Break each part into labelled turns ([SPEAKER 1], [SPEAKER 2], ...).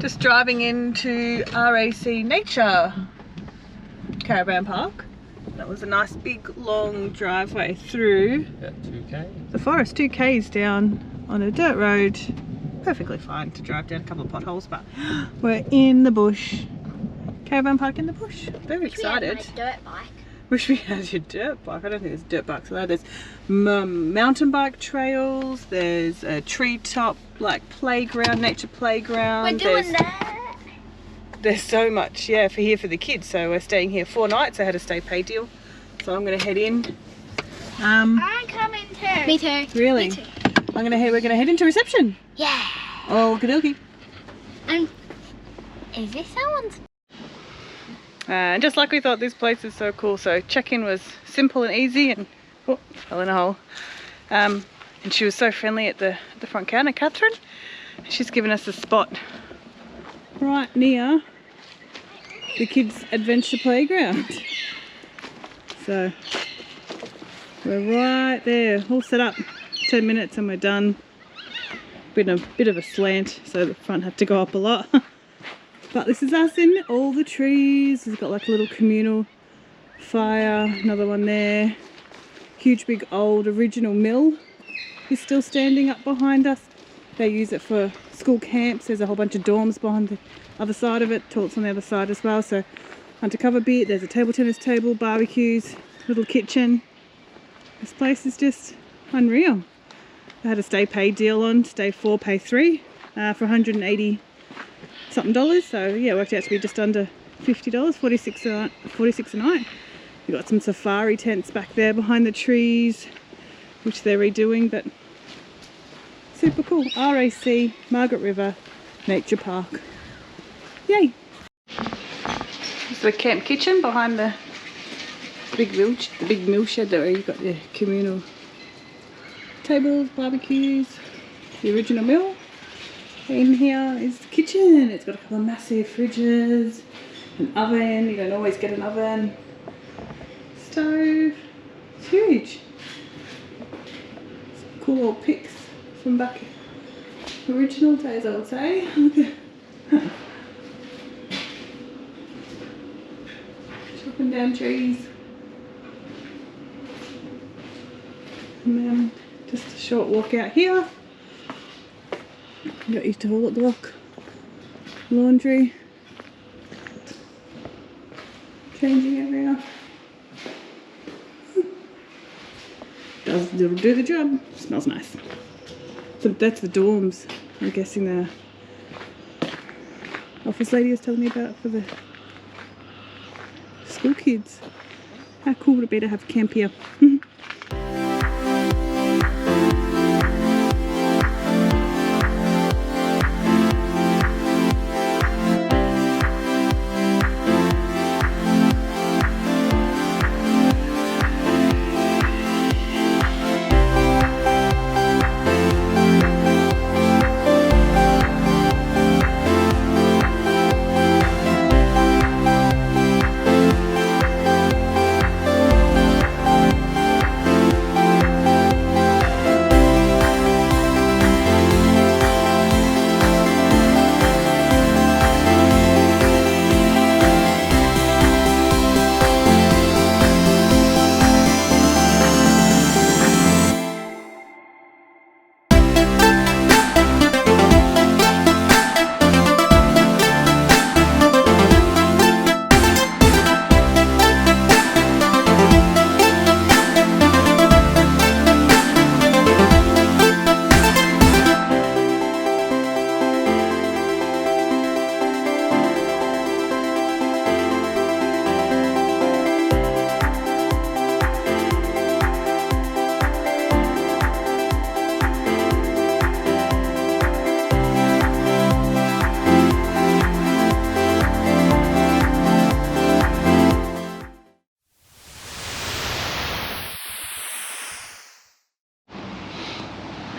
[SPEAKER 1] Just driving into RAC Nature Caravan Park. That was a nice big long driveway through the forest, 2 k's down on a dirt road. Perfectly fine to drive down a couple of potholes, but we're in the bush. Caravan park in the bush. Very excited.
[SPEAKER 2] Wish we had my dirt bike.
[SPEAKER 1] Wish we had your dirt bike. I don't think there's dirt bikes allowed. There's mountain bike trails. There's a treetop like playground, nature playground.
[SPEAKER 2] We're doing that.
[SPEAKER 1] There's so much, yeah, for the kids. So we're staying here 4 nights. I had a stay pay deal, so I'm gonna head in.
[SPEAKER 2] I'm coming too. Me too.
[SPEAKER 1] Really?
[SPEAKER 2] Me too.
[SPEAKER 1] We're gonna head into reception.
[SPEAKER 2] Yeah.
[SPEAKER 1] Okie dokie.
[SPEAKER 2] Is this someone's?
[SPEAKER 1] And just like we thought, this place is so cool. So check-in was simple and easy, and oh, fell in a hole. And she was so friendly at the front counter, Catherine. She's given us a spot right near the kids' adventure playground. So we're right there, all set up. 10 minutes and we're done. Bit of a slant, so the front had to go up a lot. But this is us in all the trees. We've got like a little communal fire, another one there. Huge big old original mill is still standing up behind us. They use it for school camps. There's a whole bunch of dorms behind the other side of it. Toilets on the other side as well. So undercover bit, there's a table tennis table, barbecues, little kitchen. This place is just unreal. I had a stay pay deal on, stay 4, pay 3 for $180 something. So yeah, it worked out to be just under $50, 46 a night. We've got some safari tents back there behind the trees, which they're redoing, but super cool. RAC, Margaret River Nature Park. Yay! This is the camp kitchen behind the big mill shed there, where you've got the communal tables, barbecues, the original mill. In here is the kitchen. It's got a couple of massive fridges, an oven. You don't always get an oven. Stove. It's huge. Some cool old pics from back original days, I would say. Chopping down trees. And then just a short walk out here. Got your toilet block, laundry, changing area. It'll do the job. Smells nice. So that's the dorms. I'm guessing the office lady was telling me about for the school kids. How cool would it be to have camp here?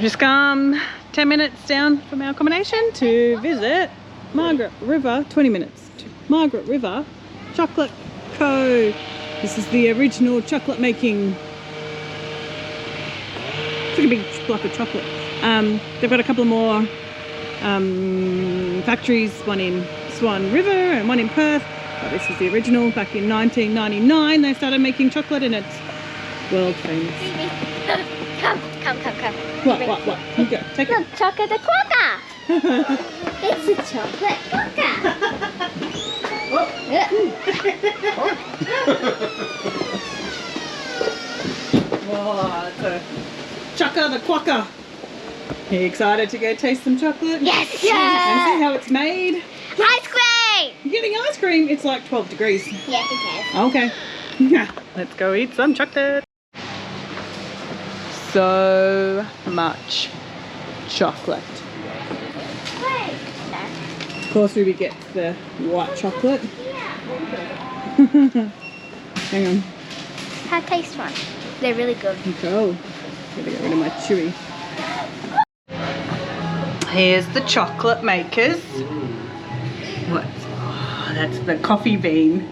[SPEAKER 1] Just come 10 minutes down from our accommodation to visit Margaret River, 20 minutes to Margaret River Chocolate Co. This is the original chocolate making. It's like a big block of chocolate. They've got a couple more factories, one in Swan River and one in Perth. But this is the original. Back in 1999 they started making chocolate and it's world famous.
[SPEAKER 2] Come.
[SPEAKER 1] What? You go, take it.
[SPEAKER 2] Look, chocolate quokka. It's a chocolate quokka.
[SPEAKER 1] Oh, it's a Chukka the Quokka. Are you excited to go taste some chocolate?
[SPEAKER 2] Yes.
[SPEAKER 1] And see how it's made?
[SPEAKER 2] Ice cream.
[SPEAKER 1] You're getting ice cream. It's like 12 degrees.
[SPEAKER 2] Yeah, who cares?
[SPEAKER 1] Okay. Yeah. Let's go eat some chocolate. So much chocolate.
[SPEAKER 2] Wait.
[SPEAKER 1] Of course, we get the white chocolate. Hang on.
[SPEAKER 2] How taste one? They're really good.
[SPEAKER 1] Go. Gotta get rid of my chewy. Here's the chocolate makers. What? Oh, that's the coffee bean.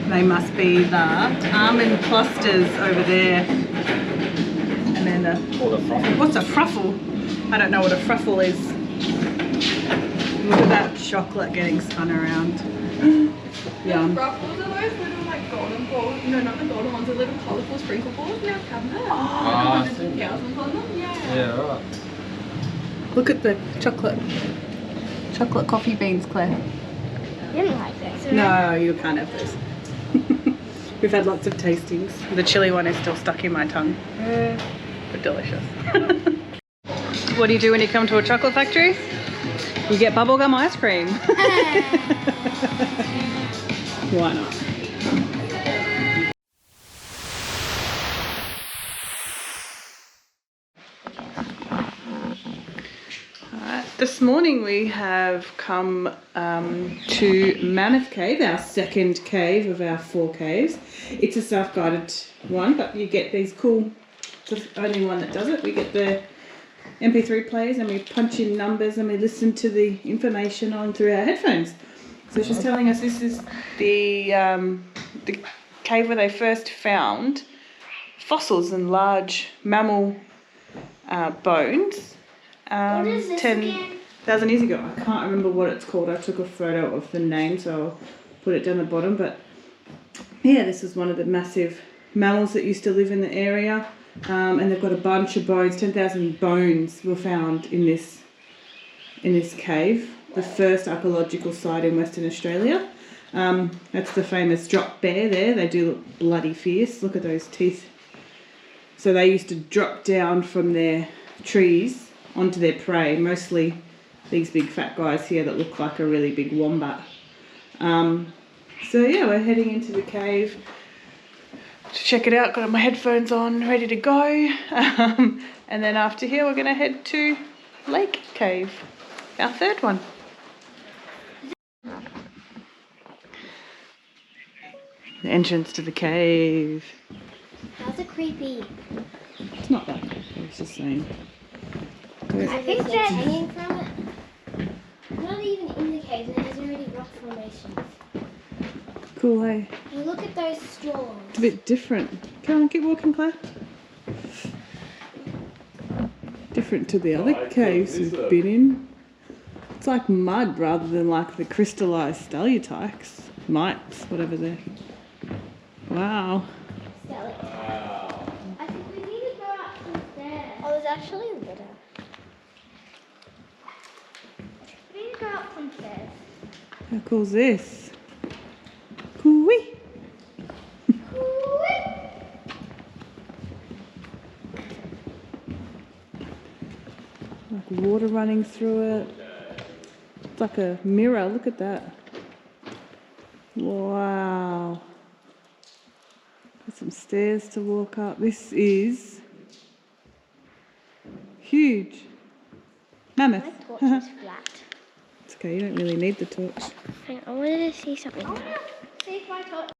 [SPEAKER 1] They must be the almond clusters over there. And then the... What's a fruffle? I don't know what a fruffle is. Look at that chocolate getting spun around. Yum.
[SPEAKER 3] Ruffles are those little like golden balls, no, not the golden ones, the little colourful sprinkle balls in our cabinet.
[SPEAKER 1] Oh,
[SPEAKER 3] Hundreds of thousands on them,
[SPEAKER 4] Yeah, right.
[SPEAKER 1] look at the chocolate coffee beans, Claire.
[SPEAKER 2] You didn't like this.
[SPEAKER 1] No, you can't have those. We've had lots of tastings. The chili one is still stuck in my tongue. But delicious. What do you do when you come to a chocolate factory? You get bubblegum ice cream. Why not? This morning we have come to Mammoth Cave, our second cave of our 4 caves. It's a self-guided one, but you get these cool, it's the only one that does it. We get the MP3 players and we punch in numbers and we listen to the information on through our headphones. So she's telling us this is the cave where they first found fossils and large mammal bones. 10,000 years ago. I can't remember what it's called. I took a photo of the name, so I'll put it down the bottom. But yeah, this is one of the massive mammals that used to live in the area. And they've got a bunch of bones. 10,000 bones were found in this cave. The first archaeological site in Western Australia. That's the famous drop bear there. They do look bloody fierce. Look at those teeth. So they used to drop down from their trees onto their prey, mostly these big fat guys here that look like a really big wombat. So yeah, we're heading into the cave to check it out. Got my headphones on, ready to go. And then after here, we're going to head to Lake Cave, our third one. The entrance to the cave.
[SPEAKER 2] How's it creepy?
[SPEAKER 1] It's not that creepy, it's just saying.
[SPEAKER 2] I think they're hanging from it. Not even in the cave, there's already rock formations.
[SPEAKER 1] Cool, hey?
[SPEAKER 2] And look at those straws.
[SPEAKER 1] It's a bit different. Come on, keep walking, Claire. Different to the other caves we've been in. It's like mud rather than like the crystallised stalactites. Mites, whatever they're. Wow.
[SPEAKER 2] I think we need to go up some stairs. Oh, there's actually a litter. We need to go up some stairs.
[SPEAKER 1] How cool is this? Cool-wee. Like water running through it. It's like a mirror, look at that. Wow. Got some stairs to walk up. This is huge. Mammoth.
[SPEAKER 2] My torch is flat.
[SPEAKER 1] It's okay, you don't really need the torch.
[SPEAKER 2] Hang on, I wanted to see something. See if my torch.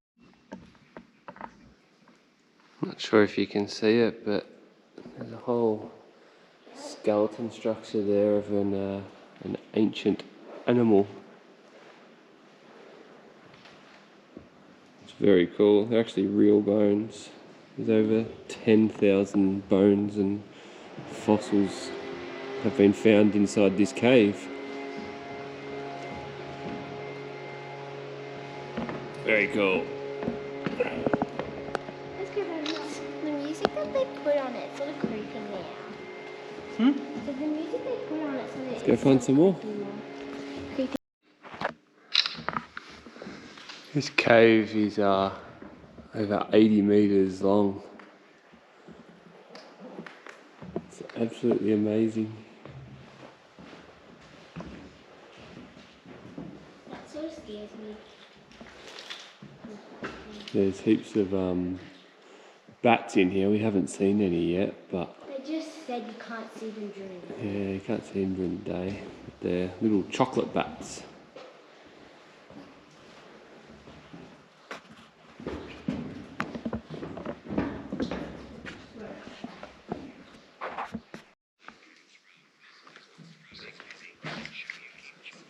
[SPEAKER 4] Not sure if you can see it, but there's a whole skeleton structure there of an ancient animal. It's very cool. They're actually real bones. There's over 10,000 bones and fossils have been found inside this cave. Very cool.
[SPEAKER 2] Let's go back. The music that they put on it sort of creeping me out.
[SPEAKER 1] Hmm?
[SPEAKER 2] So the music they put on it sort of.
[SPEAKER 4] Let's go find some more.
[SPEAKER 2] Creepy.
[SPEAKER 4] This cave is over 80 meters long. It's absolutely amazing.
[SPEAKER 2] That sort of scares me.
[SPEAKER 4] There's heaps of bats in here. We haven't seen any yet, but
[SPEAKER 2] They just said you can't see them during the day.
[SPEAKER 4] yeah, you can't see them during the day. But they're little chocolate bats.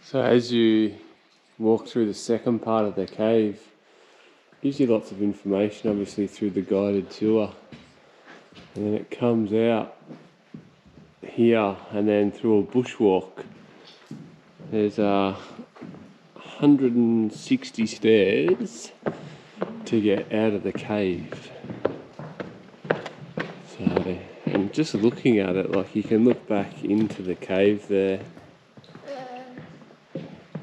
[SPEAKER 4] So as you walk through the second part of the cave, it gives you lots of information, obviously through the guided tour, and then it comes out here and then through a bushwalk. There's 160 stairs to get out of the cave. So, and just looking at it, like you can look back into the cave there,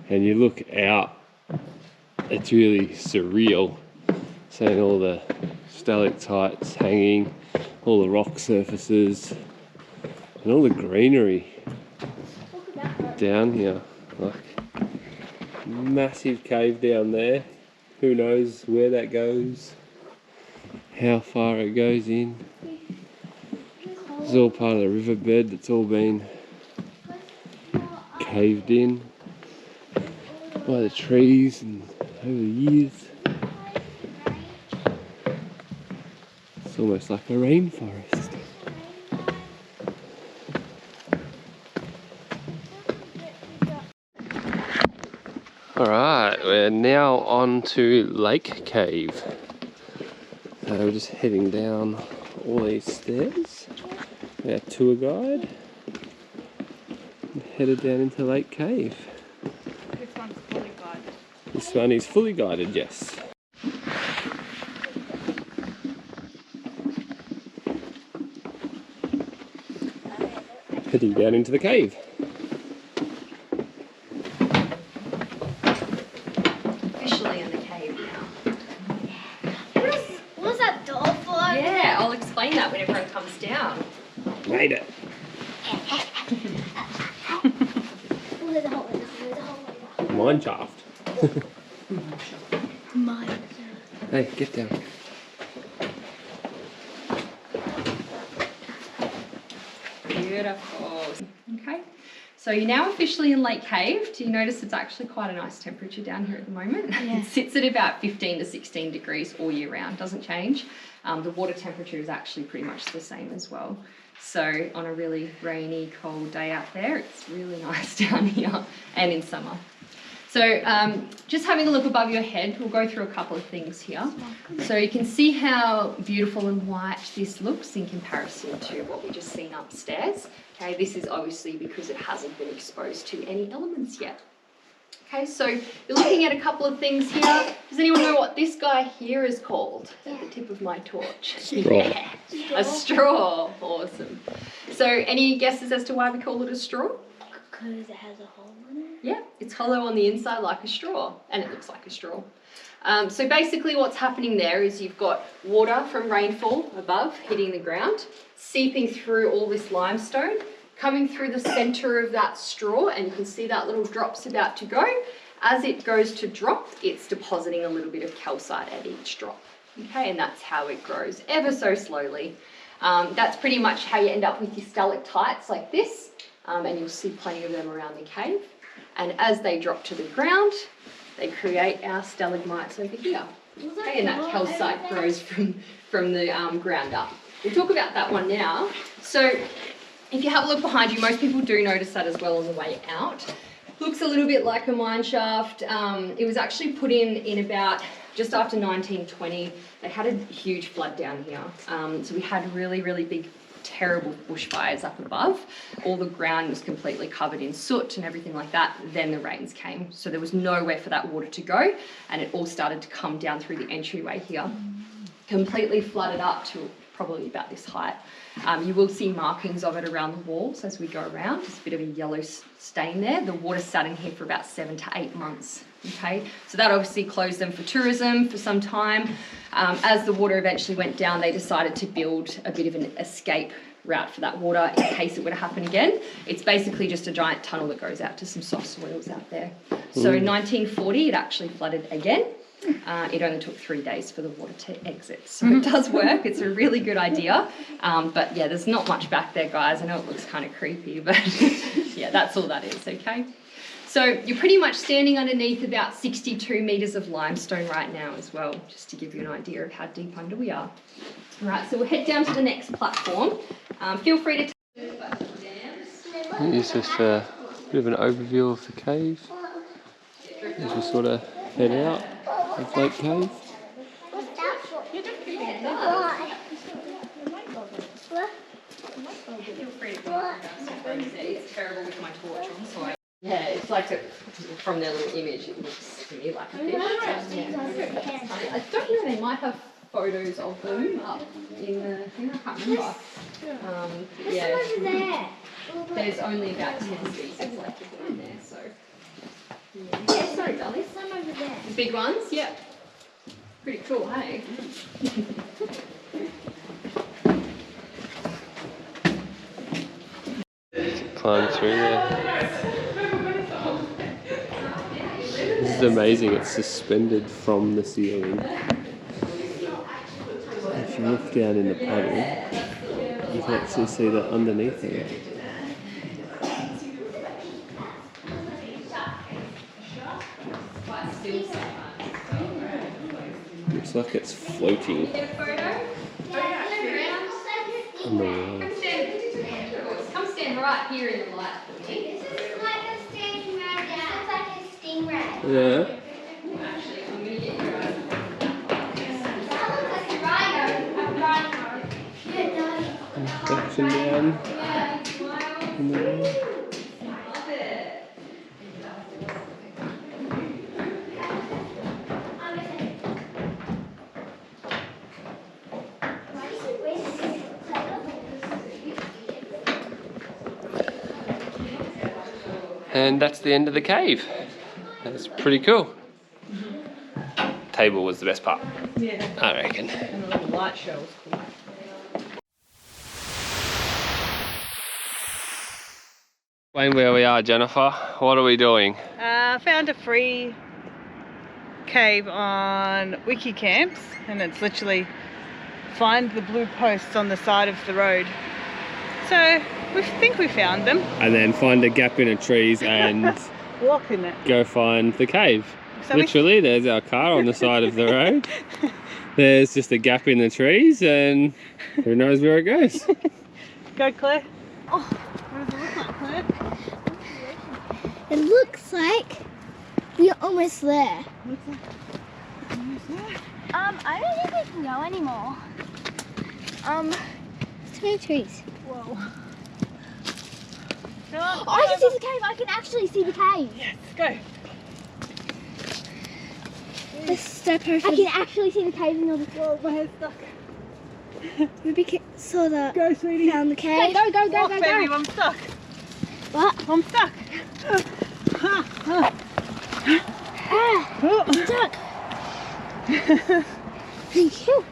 [SPEAKER 4] and you look out, it's really surreal, seeing all the stalactites hanging, all the rock surfaces, and all the greenery down here. Like, massive cave down there. Who knows where that goes, how far it goes in. It's all part of the riverbed that's all been caved in by the trees and over the years. It's almost like a rainforest. Alright, we're now on to Lake Cave. So we're just heading down all these stairs. Our tour guide. And headed down into Lake Cave.
[SPEAKER 1] This one's fully guided.
[SPEAKER 4] This one is fully guided, yes. Heading down into the cave.
[SPEAKER 3] Officially in the cave now.
[SPEAKER 2] What was that door for?
[SPEAKER 3] Yeah, I'll explain that when everyone comes down.
[SPEAKER 4] Made it.
[SPEAKER 2] Where's the hole? Where's the hole?
[SPEAKER 4] Mine shaft.
[SPEAKER 2] Mine.
[SPEAKER 4] Hey, get down.
[SPEAKER 3] Beautiful. Okay, so you're now officially in Lake Cave. Do you notice it's actually quite a nice temperature down here at the moment?
[SPEAKER 2] Yeah.
[SPEAKER 3] It sits at about 15 to 16 degrees all year round, doesn't change. The water temperature is actually pretty much the same as well. So on a really rainy, cold day out there, it's really nice down here and in summer. So just having a look above your head, we'll go through a couple of things here. So you can see how beautiful and white this looks in comparison to what we just seen upstairs. Okay, this is obviously because it hasn't been exposed to any elements yet. Okay, so you're looking at a couple of things here. Does anyone know what this guy here is called? At the tip of my torch.
[SPEAKER 4] Straw.
[SPEAKER 3] Yeah, a straw. Awesome. So any guesses as to why we call it a straw?
[SPEAKER 2] Because it has a hole in it.
[SPEAKER 3] Yeah, it's hollow on the inside like a straw, and it looks like a straw. So basically what's happening there is you've got water from rainfall above hitting the ground, seeping through all this limestone, coming through the center of that straw, and you can see that little drop's about to go. As it goes to drop, it's depositing a little bit of calcite at each drop. Okay, and that's how it grows ever so slowly. That's pretty much how you end up with your stalactites like this, and you'll see plenty of them around the cave. And as they drop to the ground, they create our stalagmites over here. Okay, and that calcite grows from the ground up. We'll talk about that one now. So if you have a look behind you, most people do notice that as well on the way out. Looks a little bit like a mine shaft. It was actually put in about just after 1920. They had a huge flood down here. So we had really, really big terrible bushfires up above, all the ground was completely covered in soot and everything like that, then the rains came. So there was nowhere for that water to go, and it all started to come down through the entryway here. Completely flooded up to probably about this height. You will see markings of it around the walls as we go around. There's a bit of a yellow stain there. The water sat in here for about 7 to 8 months. Okay, so that obviously closed them for tourism for some time. As the water eventually went down, they decided to build a bit of an escape route for that water in case it were to happen again. It's basically just a giant tunnel that goes out to some soft soils out there. So in 1940, it actually flooded again. It only took 3 days for the water to exit. So it does work. It's a really good idea. But yeah, there's not much back there, guys. I know it looks kind of creepy, but yeah, that's all that is, okay? So you're pretty much standing underneath about 62 metres of limestone right now as well, just to give you an idea of how deep under we are. All right, so we'll head down to the next platform. Feel free to...
[SPEAKER 4] It's just a bit of an overview of the cave as we sort of head out of Lake Cave.
[SPEAKER 3] Feel free to go and grab some photos there. It's terrible with my torch on, so yeah, it's like from their little image, it looks to me like a fish. I don't know, they might have photos of them up in the thing, I can't remember. Yeah,
[SPEAKER 2] there.
[SPEAKER 3] there's only about 10 species left in there, so. Yeah, sorry, darling.
[SPEAKER 2] Some over there.
[SPEAKER 3] The big ones, yeah. Pretty cool, hey?
[SPEAKER 4] Climb through there. This is amazing, it's suspended from the ceiling. If you look down in the puddle, you can actually see that underneath it. Looks like it's floating on the water.
[SPEAKER 3] Come stand right here in the light for me.
[SPEAKER 2] This is like a stingray. This looks like a stingray.
[SPEAKER 4] Yeah.
[SPEAKER 3] Actually, I'm going to get your own.
[SPEAKER 2] That looks like a rhino. A rhino. Yeah, no.
[SPEAKER 4] Action down.
[SPEAKER 3] Yeah, smile.
[SPEAKER 4] In the water.
[SPEAKER 3] Love it.
[SPEAKER 4] And that's the end of the cave. That's pretty cool. Table was the best part,
[SPEAKER 1] Yeah.
[SPEAKER 4] I reckon.
[SPEAKER 1] And the little light show was cool.
[SPEAKER 4] Explain where we are, Jennifer. What are we doing?
[SPEAKER 1] Found a free cave on Wikicamps, and it's literally find the blue posts on the side of the road. So we think we found them.
[SPEAKER 4] And then find a gap in the trees and
[SPEAKER 1] Walk in it.
[SPEAKER 4] go find the cave.
[SPEAKER 1] So
[SPEAKER 4] Literally, there's our car on the side of the road. There's just a gap in the trees and who knows where it goes.
[SPEAKER 1] Go, Claire. Oh, what does it look like, Claire?
[SPEAKER 2] It looks like we're almost there.
[SPEAKER 1] Looks like almost there.
[SPEAKER 2] I don't think we can go anymore. Too many trees.
[SPEAKER 1] Whoa.
[SPEAKER 2] Oh, I can see the cave. I can actually see the cave.
[SPEAKER 1] Yes, go.
[SPEAKER 2] This is so perfect. I can actually see the cave in all the.
[SPEAKER 1] Whoa, my head's stuck.
[SPEAKER 2] Maybe saw the.
[SPEAKER 1] Go, sweetie.
[SPEAKER 2] Found the cave. Go, go, go,
[SPEAKER 1] Walk,
[SPEAKER 2] go,
[SPEAKER 1] baby,
[SPEAKER 2] go.
[SPEAKER 1] I'm stuck.
[SPEAKER 2] What?
[SPEAKER 1] I'm stuck.
[SPEAKER 2] I'm stuck. Thank you.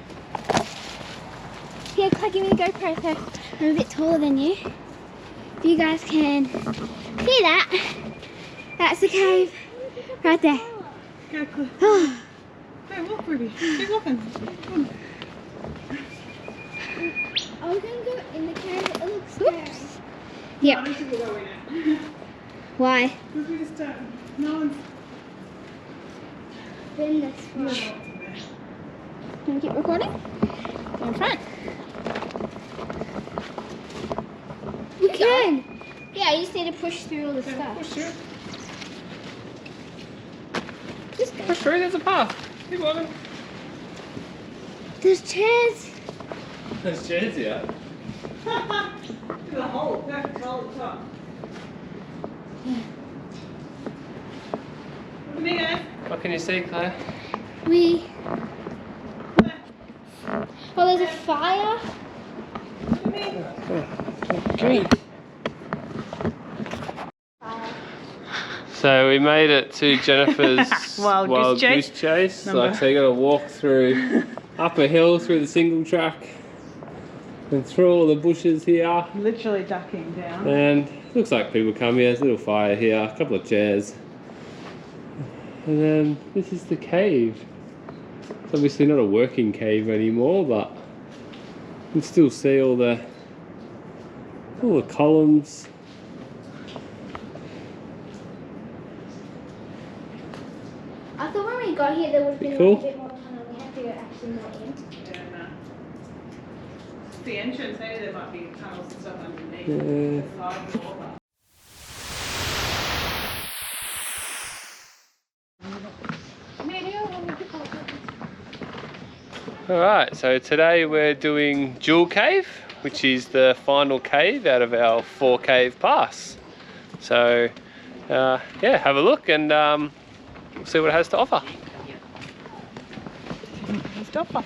[SPEAKER 2] Here, Claire, give me the GoPro so I'm a bit taller than you. If you guys can see that, that's the cave right there.
[SPEAKER 1] Go, Claire. Go, walk, baby. Keep walking.
[SPEAKER 2] I was going to go in the cave, but it looks scary. Yep.
[SPEAKER 1] We should go in it.
[SPEAKER 2] Why?
[SPEAKER 1] Because we just no one's
[SPEAKER 2] Been this far. Can we keep recording?
[SPEAKER 1] in front.
[SPEAKER 2] We can. Yeah, you just need to push through all the stuff.
[SPEAKER 1] Push through.
[SPEAKER 2] Just go.
[SPEAKER 4] Push through, there's a path. Keep walking.
[SPEAKER 2] There's chairs.
[SPEAKER 4] There's chairs here.
[SPEAKER 1] The hole, perfect hole at the top. Look at me, guys.
[SPEAKER 4] What can you see, Claire?
[SPEAKER 2] Oh, there's a fire.
[SPEAKER 1] Look at me.
[SPEAKER 4] Okay. So we made it to Jennifer's
[SPEAKER 1] Wild goose chase.
[SPEAKER 4] Like, so you got to walk through up a hill through the single track and through all the bushes here.
[SPEAKER 1] Literally ducking down.
[SPEAKER 4] And looks like people come here. There's a little fire here, a couple of chairs, and then this is the cave. It's obviously not a working cave anymore, but you can still see all the columns.
[SPEAKER 2] I thought when we got here there would have been
[SPEAKER 4] Cool.
[SPEAKER 2] a bit more tunnel. We had to go actually more in.
[SPEAKER 1] Yeah, no. It's the entrance, maybe there might be tunnels and stuff underneath.
[SPEAKER 4] Yeah.
[SPEAKER 1] The side of the wall.
[SPEAKER 4] Alright, so today we're doing Jewel Cave, which is the final cave out of our 4-cave pass. So, yeah, have a look and see what it has to offer.
[SPEAKER 1] Stop.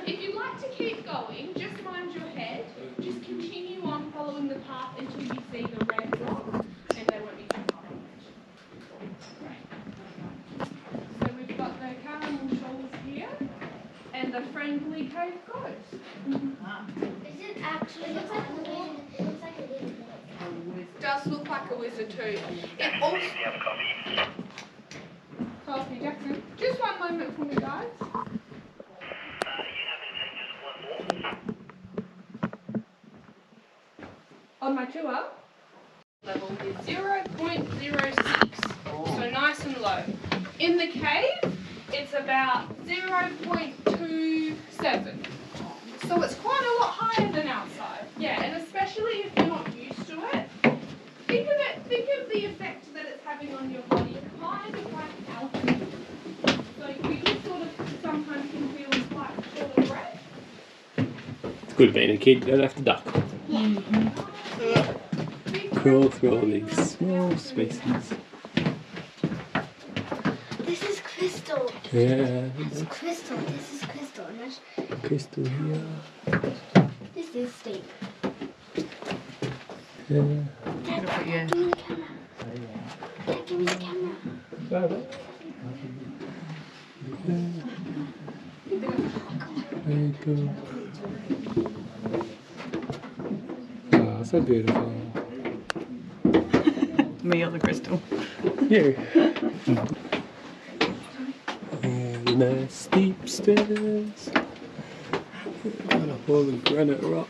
[SPEAKER 5] If you'd like to keep going, just mind your head. Just continue on following the path until you see the red rock, and they won't be too far away. So we've got the caravan shoals here, and the friendly cave goat.
[SPEAKER 2] Is it actually looks like a wizard? It looks like a wizard.
[SPEAKER 5] Does look like a wizard too. It also. Coffee Jackson. Just one moment for me, guys. On my tour, level is 0.06, so nice and low. In the cave, it's about 0.27, so it's quite a lot higher than outside. Yeah, and especially if you're not used to it, think of the effect that it's having on your body, kind of like altitude. So you just sort of sometimes can feel quite short of breath.
[SPEAKER 4] It's good being a kid, you don't have to duck. Crawl through all these small spaces.
[SPEAKER 2] This is crystal.
[SPEAKER 4] Yeah,
[SPEAKER 2] It's crystal. This is crystal. And that's,
[SPEAKER 4] crystal here.
[SPEAKER 2] this is steep.
[SPEAKER 4] Yeah.
[SPEAKER 2] Dad, give me the camera. Dad, give me the camera.
[SPEAKER 4] Very cool. Oh, so beautiful.
[SPEAKER 1] Me or the crystal.
[SPEAKER 4] You. And nice steep stairs. Going up all the granite rock.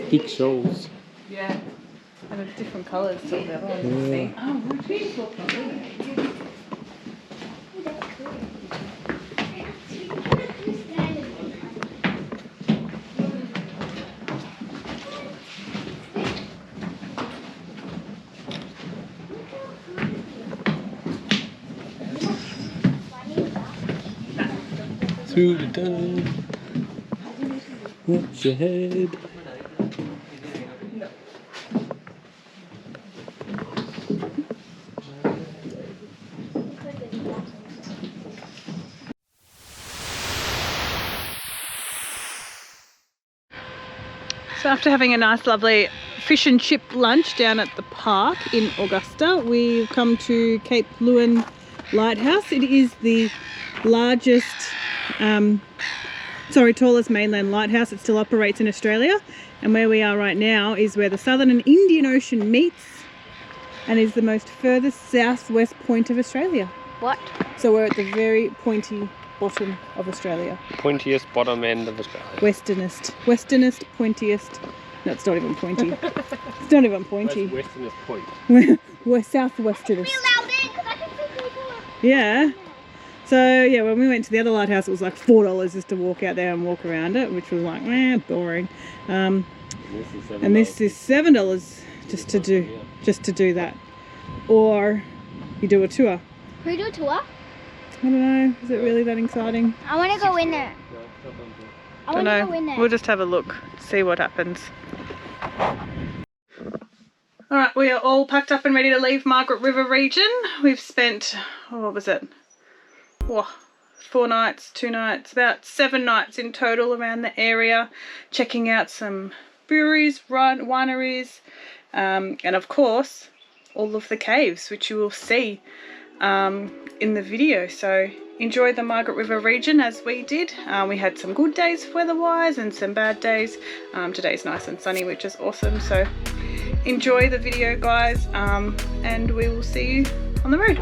[SPEAKER 4] Big shoals.
[SPEAKER 1] Yeah. And it's different colours to the other ones you see. Oh, beautiful colour.
[SPEAKER 4] Through the tunnel. Watch your head.
[SPEAKER 1] So after having a nice lovely fish and chip lunch down at the park in Augusta, we've come to Cape Leeuwin Lighthouse. It is the largest, tallest mainland lighthouse. It still operates in Australia, and where we are right now is where the Southern and Indian Ocean meets and is the most furthest southwest point of Australia.
[SPEAKER 2] What?
[SPEAKER 1] So we're at the very pointy bottom of Australia.
[SPEAKER 4] Pointiest bottom end of Australia.
[SPEAKER 1] Westernest, pointiest. No, it's not even pointy. It's not even pointy.
[SPEAKER 4] Where's westernest point?
[SPEAKER 1] We're southwesternest. Yeah. So yeah, when we went to the other lighthouse, it was like $4 just to walk out there and walk around it, which was like, boring. And this is $7 just to do that, or you do a tour.
[SPEAKER 2] Can we do a tour?
[SPEAKER 1] I don't know. Is it really that exciting?
[SPEAKER 2] I want to go in there. I want to go in there.
[SPEAKER 1] We'll just have a look, see what happens. All right, we are all packed up and ready to leave Margaret River Region. We've spent, what was it? 4 nights, 2 nights, about 7 nights in total around the area, checking out some breweries, wineries, and of course all of the caves, which you will see in the video. So enjoy the Margaret River Region as we did. We had some good days weather-wise and some bad days. Today's nice and sunny, which is awesome. So enjoy the video, guys, and we will see you on the road.